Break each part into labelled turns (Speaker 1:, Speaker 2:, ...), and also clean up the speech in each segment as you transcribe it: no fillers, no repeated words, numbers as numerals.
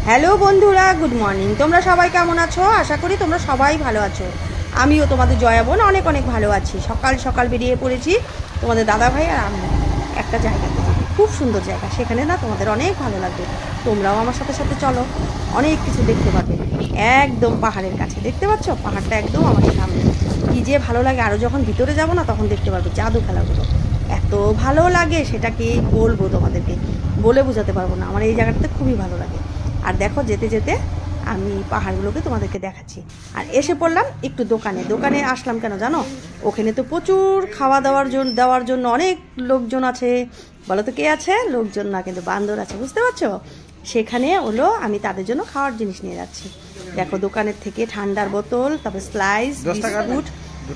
Speaker 1: Hello বন্ধুরা, good morning. তোমরা সবাই কেমন আছো? আশা করি তোমরা সবাই ভালো আছো। আমিও তোমাদের জয়া বোন অনেক অনেক ভালো আছি। সকাল সকাল বেরিয়ে পড়েছি তোমাদের দাদা ভাই আর আমি একটা জায়গাতে, খুব সুন্দর জায়গা। সেখানে না তোমাদের অনেক ভালো লাগবে। তোমরাও আমার সাথে সাথে চলো, অনেক কিছু দেখতে পাবে। একদম পাহাড়ের কাছে, দেখতে পাচ্ছ পাহাড়টা একদম আমার সামনে। কি যে ভালো লাগে, আরও যখন ভিতরে যাবো না তখন দেখতে পারবে জাদু খেলাগুলো। এত ভালো লাগে সেটা কি বলবো তোমাদেরকে, বলে বোঝাতে পারবো না। আমার এই জায়গাটাতে খুবই ভালো লাগে। আর দেখো যেতে যেতে আমি পাহাড়গুলোকে তোমাদেরকে দেখাচ্ছি। আর এসে পড়লাম একটু দোকানে আসলাম কেন জানো? ওখানে তো প্রচুর খাওয়া দেওয়ার জন্য অনেক লোকজন আছে। বলো তো কে আছে? লোকজন না, কিন্তু বান্দর আছে, বুঝতে পারছো? সেখানে হলো আমি তাদের জন্য খাওয়ার জিনিস নিয়ে যাচ্ছি। দেখো দোকানের থেকে ঠান্ডার বোতল, তারপর স্লাইস, বিস্কুট,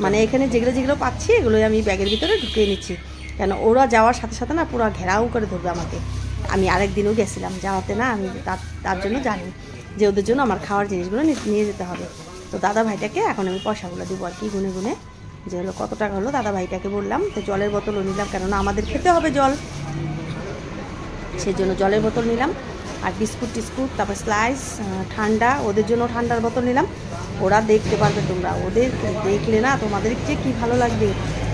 Speaker 1: মানে এখানে যেগুলো পাচ্ছি এগুলোই আমি ব্যাগের ভিতরে ঢুকিয়ে নিচ্ছি। কেন ওরা যাওয়ার সাথে সাথে না পুরো ঘেরাও করে ধরবে আমাকে। আমি আরেকদিনও গেছিলাম, যাওয়াতে না আমি তার জন্য জানি যে ওদের জন্য আমার খাওয়ার জিনিসগুলো নিয়ে যেতে হবে। তো দাদা ভাইটাকে এখন আমি পয়সাগুলো দিব আর কি, গুনে গুনে যে হলো কত টাকা হলো দাদা ভাইটাকে বললাম। তো জলের বোতলও নিলাম, কেননা আমাদের খেতে হবে জল, সেই জন্য জলের বোতল নিলাম। আর বিস্কুট টিস্কুট, তারপর স্লাইস, ঠান্ডা, ওদের জন্য ঠান্ডার বোতল নিলাম। ওরা দেখতে পারবে, তোমরা ওদের দেখলে না তোমাদের যে কী ভালো লাগবে।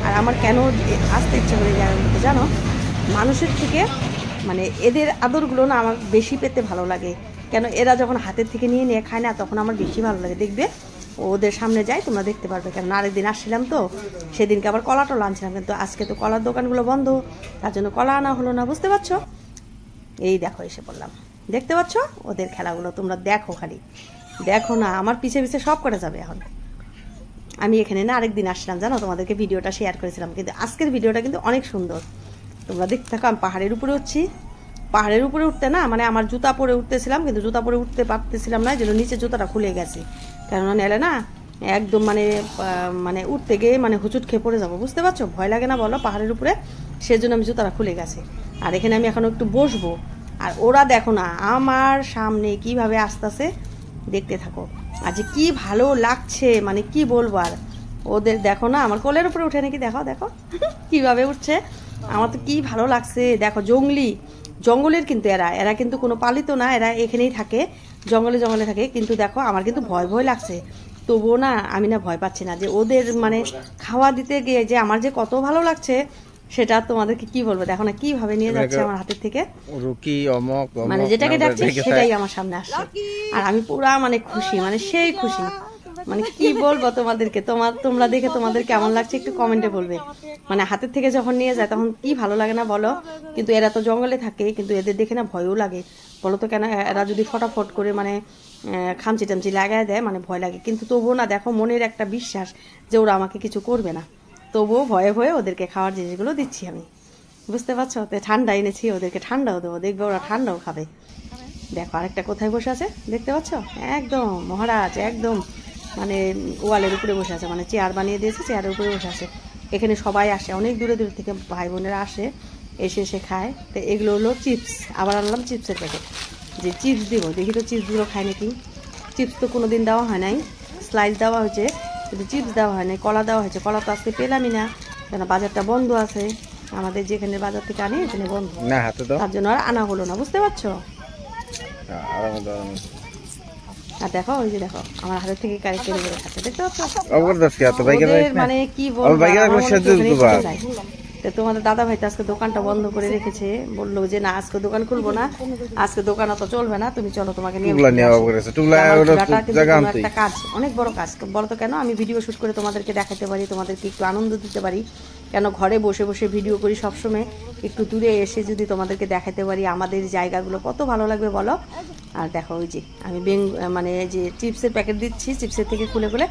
Speaker 1: আর আমার কেন আসতে ইচ্ছে করে যায় জানো? মানুষের থেকে মানে এদের আদরগুলো না আমার বেশি পেতে ভালো লাগে। কেন এরা যখন হাতের থেকে নিয়ে নিয়ে খায় না, তখন আমার বেশি ভালো লাগে। দেখবে ওদের সামনে যাই তোমরা দেখতে পারবে। কেন আরেকদিন আসছিলাম তো, সেদিনকে আবার কলা টলা আনছিলাম, কিন্তু আজকে তো কলার দোকানগুলো বন্ধ, তার জন্য কলা আনা হলো না, বুঝতে পারছো? এই দেখো এসে পড়লাম, দেখতে পাচ্ছ ওদের খেলাগুলো? তোমরা দেখো, খালি দেখো না, আমার পিছে পিছে সব করে যাবে এখন। আমি এখানে না আরেকদিন আসছিলাম জানো, তোমাদেরকে ভিডিওটা শেয়ার করেছিলাম, কিন্তু আজকের ভিডিওটা কিন্তু অনেক সুন্দর। তোমরা দেখতে থাকো। আমি পাহাড়ের উপরে উঠছি। পাহাড়ের উপরে উঠতে না মানে আমার জুতা পরে উঠতেছিলাম, কিন্তু জুতা পরে উঠতে পারতেছিলাম না, যেন নিচে জুতাটা খুলে গেছে। কেননা নেলে না একদম মানে উঠতে গিয়ে মানে হুচুট খেয়ে পড়ে যাবো, বুঝতে পারছো? ভয় লাগে না বলো পাহাড়ের উপরে? সেজন্য আমি জুতাটা খুলে গেছে। আর এখানে আমি এখন একটু বসবো। আর ওরা দেখো না আমার সামনে কিভাবে আসতেছে, দেখতে থাকো। আর যে কি ভালো লাগছে, মানে কি বলবো আর। ওদের দেখো না আমার কোলের উপরে উঠে নাকি, দেখো দেখো কিভাবে উঠছে। আমার তো কি ভালো লাগছে। দেখো জঙ্গলের কিন্তু এরা কিন্তু কোনো পালিত না, এরা এখানেই থাকে, জঙ্গলে থাকে। কিন্তু দেখো আমার কিন্তু ভয় লাগছে, তবুও না আমি না ভয় পাচ্ছি না। যে ওদের মানে খাওয়া দিতে গিয়ে যে আমার যে কত ভালো লাগছে, সেটা তোমাদেরকে কি বলবো। দেখো না কিভাবে নিয়ে যাচ্ছে আমার হাতের থেকে, মানে যেটাকে ডাকছে সেটাই আমার সামনে আসছে। আর আমি পুরা মানে খুশি, মানে সেই খুশি, মানে কি বলবো তোমাদেরকে। তোমরা দেখে তোমাদের কেমন লাগছে একটু কমেন্টে বলবে। মানে হাতের থেকে যখন নিয়ে যায় তখন কি ভালো লাগে না বলো? কিন্তু এরা তো জঙ্গলে থাকে, কিন্তু এদের দেখে না ভয়ও লাগে। বলো তো কেন? এরা যদি ফটাফট করে মানে খামচি টামচি লাগায় দেয়, মানে ভয় লাগে। কিন্তু তবুও না দেখো মনের একটা বিশ্বাস যে ওরা আমাকে কিছু করবে না, তবুও ভয়ে ভয়ে ওদেরকে খাওয়ার জিনিসগুলো দিচ্ছি আমি, বুঝতে পারছো? তো ঠান্ডা এনেছি, ওদেরকে ঠান্ডাও দেবো, দেখবে ওরা ঠান্ডাও খাবে। দেখো আরেকটা কোথায় বসে আছে দেখতে পাচ্ছ? একদম মহারাজ, একদম মানে ওয়ালের উপরে বসে আছে, মানে চেয়ার বানিয়ে দিয়েছে, চেয়ারের উপরে বসে আছে। এখানে সবাই আসে, অনেক দূরে দূরে থেকে ভাই বোনেরা আসে, এসে খায়। তো এগুলো হলো চিপস। আবার আনলাম চিপসের প্যাকেট, যে চিপস দিব, দেখি তো চিপসগুলো খায় নাকি। চিপস তো কোনো দিন দেওয়া হয় নাই, স্লাইস দেওয়া হয়েছে কিন্তু চিপস দেওয়া হয় নাই। কলা দেওয়া হয়েছে, কলা তো আজকে পেলামই না, কেন বাজারটা বন্ধ আছে। আমাদের যেখানে বাজার থেকে আনি এখানে বন্ধ, তার জন্য আর আনা হলো না, বুঝতে পারছো? আর দেখো ওই যে দেখো আমার হাতের থেকে কেড়ে কেড়ে খাচ্ছে, দেখতে পাচ্ছ? মানে কি বলবো। তো তোমাদের দাদা ভাই তো আজকে দোকানটা বন্ধ করে রেখেছে, বললো যে না আজকে দোকান খুলবো না, আজকে দোকান অত চলবে না, তুমি চলো তোমাকে নিয়ে একটা কাজ, অনেক বড় কাজ। বলো তো কেন? আমি ভিডিও শুট করে তোমাদেরকে দেখাতে পারি, তোমাদেরকে একটু আনন্দ দিতে পারি। কেন ঘরে বসে বসে ভিডিও করি সবসময়, একটু দূরে এসে যদি তোমাদেরকে দেখাতে পারি আমাদের জায়গাগুলো কত ভালো লাগবে বলো। আর দেখো ওই যে আমি মানে যে চিপসের প্যাকেট দিচ্ছি, চিপসের থেকে খুলে খুলে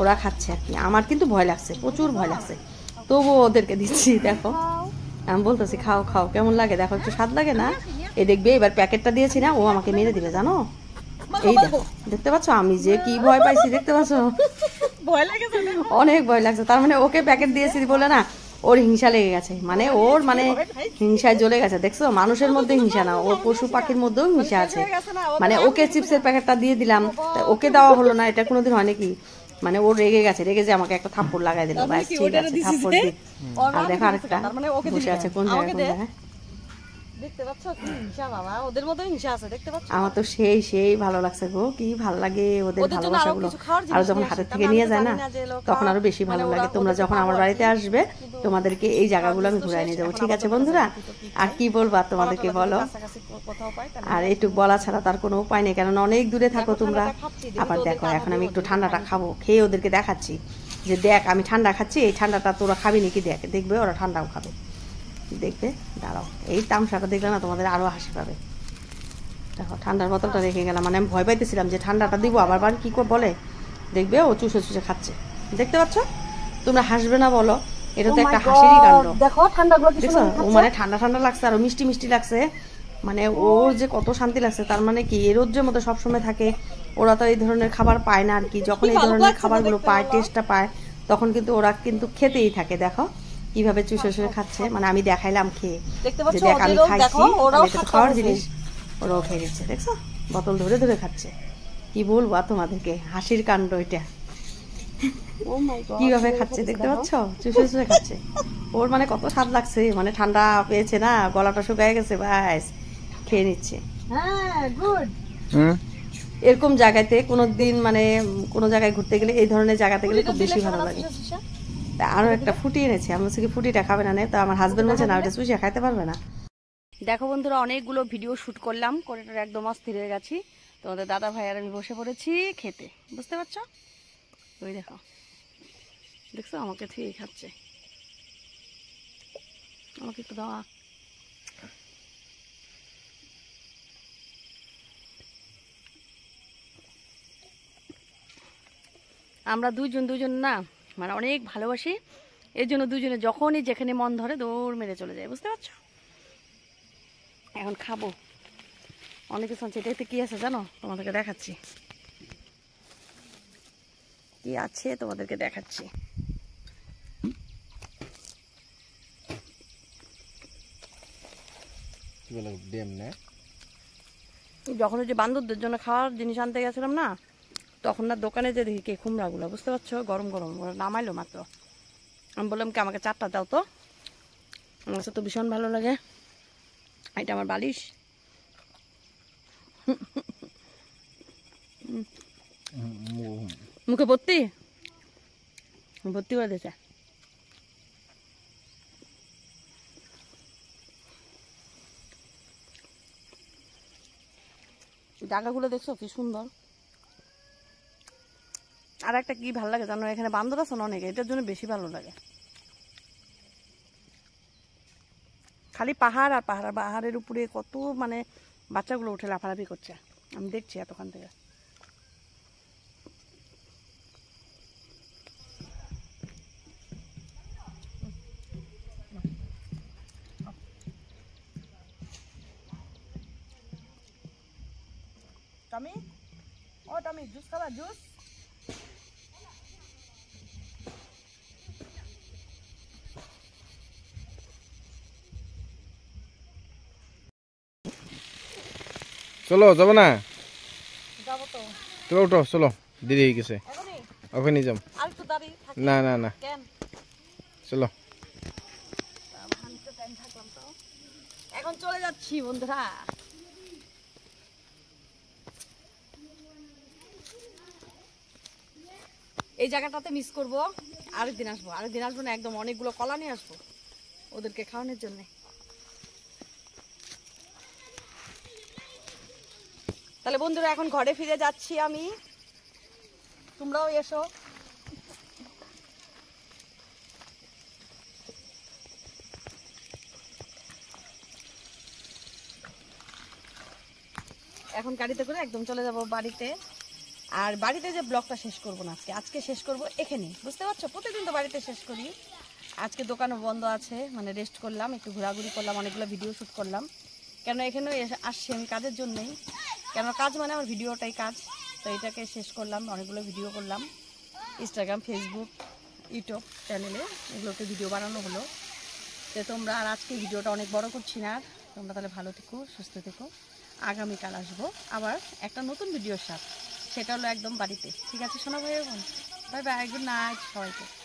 Speaker 1: ওরা খাচ্ছে আর কি। আমার কিন্তু ভয় লাগছে, প্রচুর ভয় লাগছে, তবুও ওদেরকে দিচ্ছি। দেখো আমি বলতেছি খাও খাও, কেমন লাগে দেখো, একটু স্বাদ লাগে না? এই দেখবে এবার প্যাকেটটা দিয়েছি না, ও আমাকে মেরে দিবে জানো। এই দেখো দেখতে পাচ্ছ আমি যে কি ভয় পাইছি, দেখতে পাচ্ছ? অনেক ভয় লাগছে। তার মানে ওকে প্যাকেট দিয়েছি বলে না ওর হিংসা লেগে গেছে, মানে ওর মানে হিংসায় জ্বলে গেছে। দেখছো মানুষের মধ্যে হিংসা না, ওর পশু পাখির মধ্যেও হিংসা আছে। মানে ওকে চিপসের প্যাকেটটা দিয়ে দিলাম, ওকে দেওয়া হলো না, এটা কোনোদিন হয় নাকি? মানে ও রেগে গেছে, রেগে যে আমাকে একটা থাপ্পড় লাগাই দিল। ব্যাস ঠিক আছে, থাপ্পড় দি। আর দেখো আরেকটা বসে আছে কোন জায়গায়।
Speaker 2: দেখতে পাচ্ছ কি হিংসা বাবা, ওদের মধ্যে হিংসা আছে, দেখতে পাচ্ছ?
Speaker 1: আমার তো সেই ভালো লাগছে গো, কি ভালো লাগে ওদের ভালোবাসাগুলো। আর যখন হাতের থেকে নিয়ে যায় না তখন আরো বেশি ভালো লাগে। তোমরা যখন আমার বাড়িতে আসবে তোমাদেরকে এই জায়গাগুলো আমি ঘুরাই নিয়ে যাবো, ঠিক আছে বন্ধুরা? আর কি বলবো আর তোমাদেরকে বলো, আর একটু বলা ছাড়া তার কোনো উপায় নেই, কারণ অনেক দূরে থাকো তোমরা। আবার দেখো এখন আমি একটু ঠান্ডাটা খাবো, খেয়ে ওদেরকে দেখাচ্ছি যে দেখ আমি ঠান্ডা খাচ্ছি, এই ঠান্ডাটা তোরা খাবি নাকি, দেখ দেখবে ওরা ঠান্ডাও খাবে, দেখবে। দাঁড়াও, এই তামসাটা দেখলে না তোমাদের আরো হাসি পাবে। দেখো ঠান্ডার বোতলটা রেখে গেলাম, মানে আমি ভয় পাইতেছিলাম যে ঠান্ডাটা দিব আবার বার কি করে বলে, দেখবে ও চুষে চুষে খাচ্ছে, দেখতে পাচ্ছ? তোমরা হাসবে না বলো? এটা তো একটা হাসিরই কাণ্ড।
Speaker 2: দেখো ঠান্ডাগুলো
Speaker 1: দেখছো ও মানে ঠান্ডা ঠান্ডা লাগছে আর মিষ্টি মিষ্টি লাগছে, মানে ওর যে কত শান্তি লাগছে। তার মানে কি এর রোদ্রের মধ্যে সবসময় থাকে, ওরা তো এই ধরনের খাবার পায় না আর কি। যখন এই ধরনের খাবারগুলো পায়, টেস্টটা পায়, তখন কিন্তু ওরা কিন্তু খেতেই থাকে। দেখো কিভাবে চুষে চুষে খাচ্ছে, মানে আমি দেখাইলাম খেয়ে যে দেখ আমি খাইছি, এটা তো খাওয়ার জিনিস, ওরাও খেয়ে নিচ্ছে। দেখছো বোতল ধরে ধরে খাচ্ছে। কি বলবো আর তোমাদেরকে, হাসির কাণ্ড এটা। কিভাবে খাচ্ছে দেখতে পাচ্ছ, চুষে চুষে খাচ্ছে। ওর মানে কত স্বাদ লাগছে, মানে ঠান্ডা পেয়েছে না, গলাটা শুকায় গেছে, ব্যাস খেয়ে নিচ্ছে। এরকম জায়গাতে কোনোদিন মানে কোনো জায়গায় ঘুরতে গেলে, এই ধরনের জায়গাতে গেলে খুব বেশি ভালো লাগে। আরো একটা ফুটি এনেছে, আমি বলছি কি ফুটিটা খাবে না, তো আমার হাজবেন্ড বলছে না ওটা চুষে খাইতে পারবে না। দেখো বন্ধুরা অনেকগুলো ভিডিও শুট করলাম, করে একদম অস্থির হয়ে গেছি। তোমাদের দাদা ভাই আর আমি বসে পড়েছি খেতে, বুঝতে পারছো? ওই দেখো, দেখছো আমাকে ঠিক খাচ্ছে, আমাকে একটু দাও। আমরা দুজন না মানে অনেক ভালোবাসি, এর জন্য দুজনে যখনই যেখানে মন ধরে দৌড় মেরে চলে যায়, বুঝতে পারছো? এখন খাবো, অনেক কিছু আছে। এটাতে কি আছে জানো, তোমাদেরকে দেখাচ্ছি কি আছে, তোমাদেরকে দেখাচ্ছি। যখন ওই যে বান্ধবদের জন্য খাওয়ার জিনিস আনতে গেছিলাম না, তখন না দোকানে যে দেখি কে কুমড়াগুলো, বুঝতে পারছো, গরম গরম ওরা নামাইলো মাত্র। আমি বললাম কি আমাকে 4টা দাও তো, আমার কাছে তো ভীষণ ভালো লাগে। এটা আমার বালিশ। মুখে ভর্তি ভর্তি করে দিয়েছে। জায়গাগুলো দেখছো কি সুন্দর। আর একটা কি ভালো লাগে জানো, এখানে বান্দর আছে না অনেক, এটার জন্য বেশি ভালো লাগে। খালি পাহাড় আর পাহাড়, পাহাড়ের উপরে কত মানে বাচ্চাগুলো উঠে লাফালাফি করছে, আমি দেখছি এতক্ষণ থেকে। টমি, ও টমি জুস খাবা? জুস
Speaker 3: চলো, যাবো না?
Speaker 2: যাবো তো।
Speaker 3: চলো উঠো, চলো, দেরি হয়ে গেছে, ওখানে যাম। না না না, চলো।
Speaker 2: এখন চলে যাচ্ছি বন্ধুরা। এই জায়গাটাতে মিস করবো, আরেকদিন আসবো, আরেকদিন আসবো না, একদম অনেকগুলো কলা নিয়ে আসবো ওদেরকে খাওয়ানোর জন্য। তাহলে বন্ধুরা এখন ঘরে ফিরে যাচ্ছি আমি, তোমরাও এসো। এখন গাড়িতে করে একদম চলে যাব বাড়িতে। আর বাড়িতে যে ব্লগটা শেষ করবো না আজকে শেষ করবো এখানে, বুঝতে পারছো? প্রতিদিন তো বাড়িতে শেষ করি, আজকে দোকানও বন্ধ আছে, মানে রেস্ট করলাম, একটু ঘোরাঘুরি করলাম, অনেকগুলো ভিডিও শ্যুট করলাম। কেন এখানেও আসছি আমি কাজের জন্যই, কেন কাজ মানে আমার ভিডিওটাই কাজ। তো এটাকে শেষ করলাম, অনেকগুলো ভিডিও করলাম, ইনস্টাগ্রাম, ফেসবুক, ইউটিউব চ্যানেলে এগুলোতে ভিডিও বানানো হলো। তো তোমরা আর আজকে ভিডিওটা অনেক বড় করছি না, আর তোমরা তাহলে ভালো থেকো, সুস্থ থেকো। আগামীকাল আসবো আবার একটা নতুন ভিডিওর সাথে, সেটা হলো একদম বাড়িতে, ঠিক আছে সোনা ভাই বোন? বাই বাই, গুড নাইট সবাইকে।